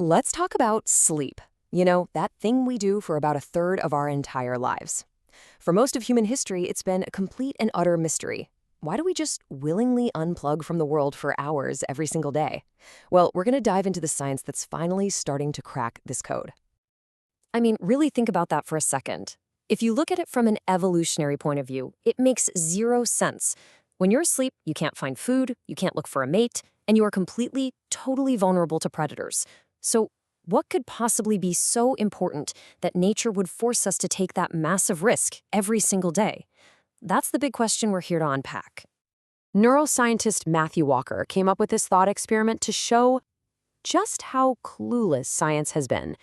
Let's talk about sleep. You know, that thing we do for about a third of our entire lives. For most of human history, it's been a complete and utter mystery. Why do we just willingly unplug from the world for hours every single day? Well, we're going to dive into the science that's finally starting to crack this code. I mean, really think about that for a second. If you look at it from an evolutionary point of view, it makes zero sense. When you're asleep, you can't find food, you can't look for a mate, and you are completely, totally vulnerable to predators. So, what could possibly be so important that nature would force us to take that massive risk every single day? That's the big question we're here to unpack. Neuroscientist Matthew Walker came up with this thought experiment to show just how clueless science has been.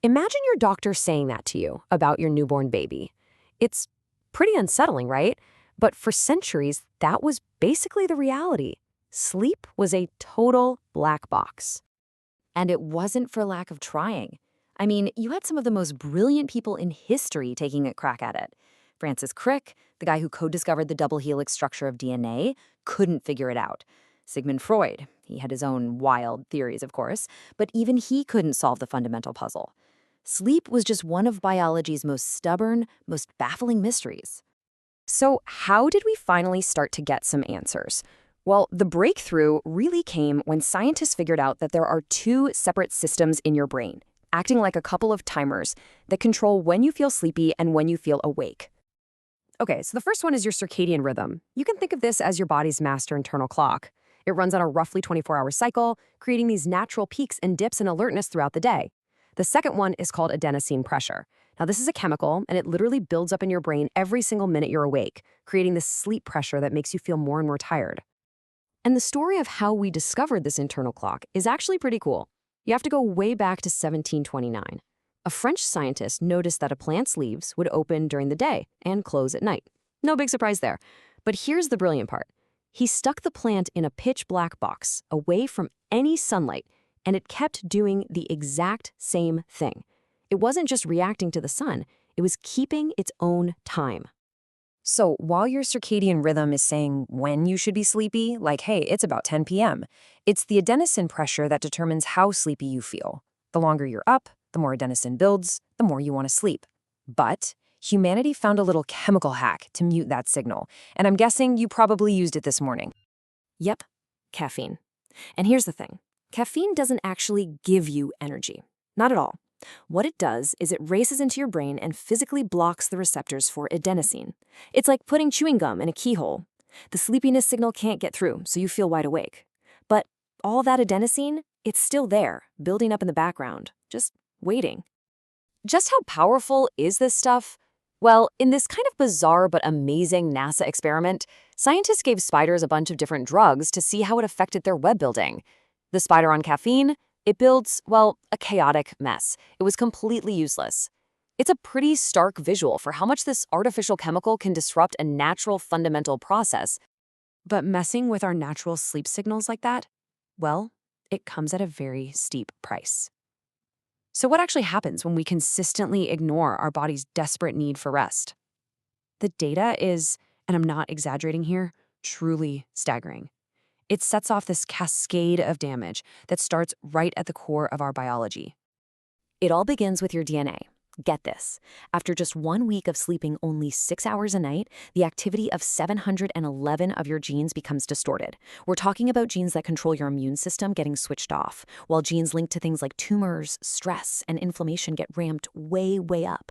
Imagine your doctor saying that to you about your newborn baby. It's pretty unsettling, right? But for centuries, that was basically the reality. Sleep was a total black box. And it wasn't for lack of trying. I mean, you had some of the most brilliant people in history taking a crack at it. Francis Crick, the guy who co-discovered the double helix structure of DNA, couldn't figure it out. Sigmund Freud, he had his own wild theories, of course, but even he couldn't solve the fundamental puzzle. Sleep was just one of biology's most stubborn, most baffling mysteries. So how did we finally start to get some answers? Well, the breakthrough really came when scientists figured out that there are two separate systems in your brain, acting like a couple of timers that control when you feel sleepy and when you feel awake. Okay, so the first one is your circadian rhythm. You can think of this as your body's master internal clock. It runs on a roughly 24-hour cycle, creating these natural peaks and dips in alertness throughout the day. The second one is called adenosine pressure. Now, this is a chemical, and it literally builds up in your brain every single minute you're awake, creating this sleep pressure that makes you feel more and more tired. And the story of how we discovered this internal clock is actually pretty cool. You have to go way back to 1729. A French scientist noticed that a plant's leaves would open during the day and close at night. No big surprise there. But here's the brilliant part. He stuck the plant in a pitch black box, away from any sunlight, and it kept doing the exact same thing. It wasn't just reacting to the sun, it was keeping its own time. So while your circadian rhythm is saying when you should be sleepy, like, hey, it's about 10 p.m., it's the adenosine pressure that determines how sleepy you feel. The longer you're up, the more adenosine builds, the more you want to sleep. But humanity found a little chemical hack to mute that signal, and I'm guessing you probably used it this morning. Yep, caffeine. And here's the thing. Caffeine doesn't actually give you energy. Not at all. What it does is it races into your brain and physically blocks the receptors for adenosine. It's like putting chewing gum in a keyhole. The sleepiness signal can't get through, so you feel wide awake. But all that adenosine, it's still there, building up in the background, just waiting. Just how powerful is this stuff? Well, in this kind of bizarre but amazing NASA experiment, scientists gave spiders a bunch of different drugs to see how it affected their web building. The spider on caffeine, it builds, well, a chaotic mess. It was completely useless. It's a pretty stark visual for how much this artificial chemical can disrupt a natural fundamental process. But messing with our natural sleep signals like that, well, it comes at a very steep price. So what actually happens when we consistently ignore our body's desperate need for rest? The data is, and I'm not exaggerating here, truly staggering. It sets off this cascade of damage that starts right at the core of our biology. It all begins with your DNA. Get this. After just 1 week of sleeping only 6 hours a night, the activity of 711 of your genes becomes distorted. We're talking about genes that control your immune system getting switched off, while genes linked to things like tumors, stress, and inflammation get ramped way, way up.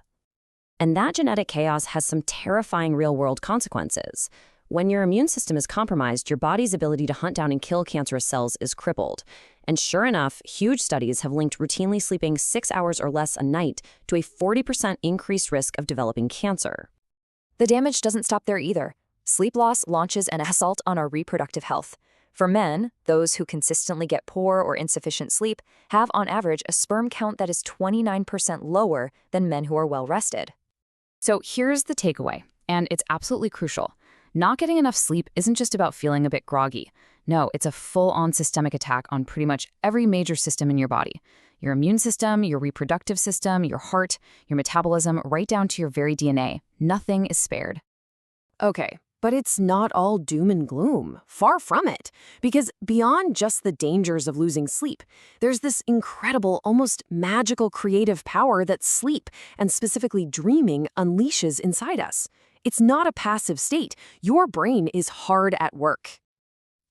And that genetic chaos has some terrifying real-world consequences. When your immune system is compromised, your body's ability to hunt down and kill cancerous cells is crippled. And sure enough, huge studies have linked routinely sleeping 6 hours or less a night to a 40% increased risk of developing cancer. The damage doesn't stop there either. Sleep loss launches an assault on our reproductive health. For men, those who consistently get poor or insufficient sleep have on average a sperm count that is 29% lower than men who are well rested. So here's the takeaway, and it's absolutely crucial. Not getting enough sleep isn't just about feeling a bit groggy. No, it's a full-on systemic attack on pretty much every major system in your body. Your immune system, your reproductive system, your heart, your metabolism, right down to your very DNA. Nothing is spared. Okay, But it's not all doom and gloom. Far from it. Because beyond just the dangers of losing sleep, there's this incredible, almost magical creative power that sleep, and specifically dreaming, unleashes inside us. It's not a passive state. Your brain is hard at work.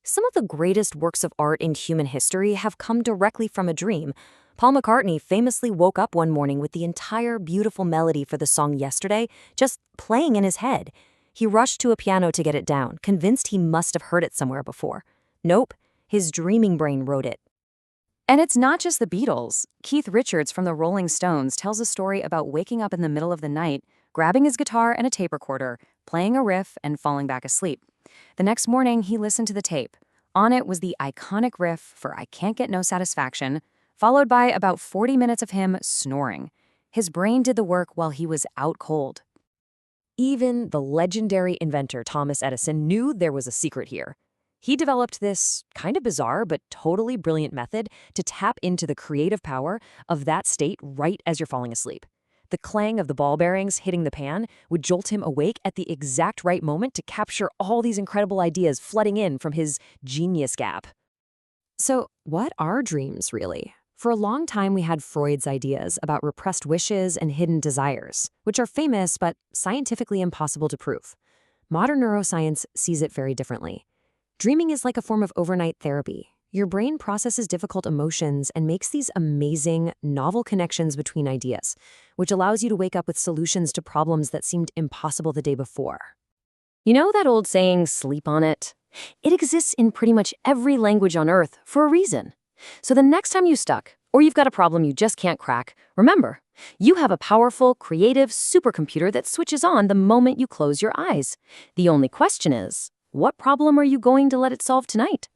Some of the greatest works of art in human history have come directly from a dream. Paul McCartney famously woke up one morning with the entire beautiful melody for the song Yesterday just playing in his head. He rushed to a piano to get it down, convinced he must have heard it somewhere before. Nope, his dreaming brain wrote it. And it's not just the Beatles. Keith Richards from the Rolling Stones tells a story about waking up in the middle of the night, grabbing his guitar and a tape recorder, playing a riff, and falling back asleep. The next morning, he listened to the tape. On it was the iconic riff for I Can't Get No Satisfaction, followed by about 40 minutes of him snoring. His brain did the work while he was out cold. Even the legendary inventor Thomas Edison knew there was a secret here. He developed this kind of bizarre but totally brilliant method to tap into the creative power of that state right as you're falling asleep. The clang of the ball bearings hitting the pan would jolt him awake at the exact right moment to capture all these incredible ideas flooding in from his genius gap. So, what are dreams, really? For a long time, we had Freud's ideas about repressed wishes and hidden desires, which are famous but scientifically impossible to prove. Modern neuroscience sees it very differently. Dreaming is like a form of overnight therapy. Your brain processes difficult emotions and makes these amazing, novel connections between ideas, which allows you to wake up with solutions to problems that seemed impossible the day before. You know that old saying, sleep on it? It exists in pretty much every language on Earth for a reason. So the next time you're stuck, or you've got a problem you just can't crack, remember, you have a powerful, creative supercomputer that switches on the moment you close your eyes. The only question is, what problem are you going to let it solve tonight?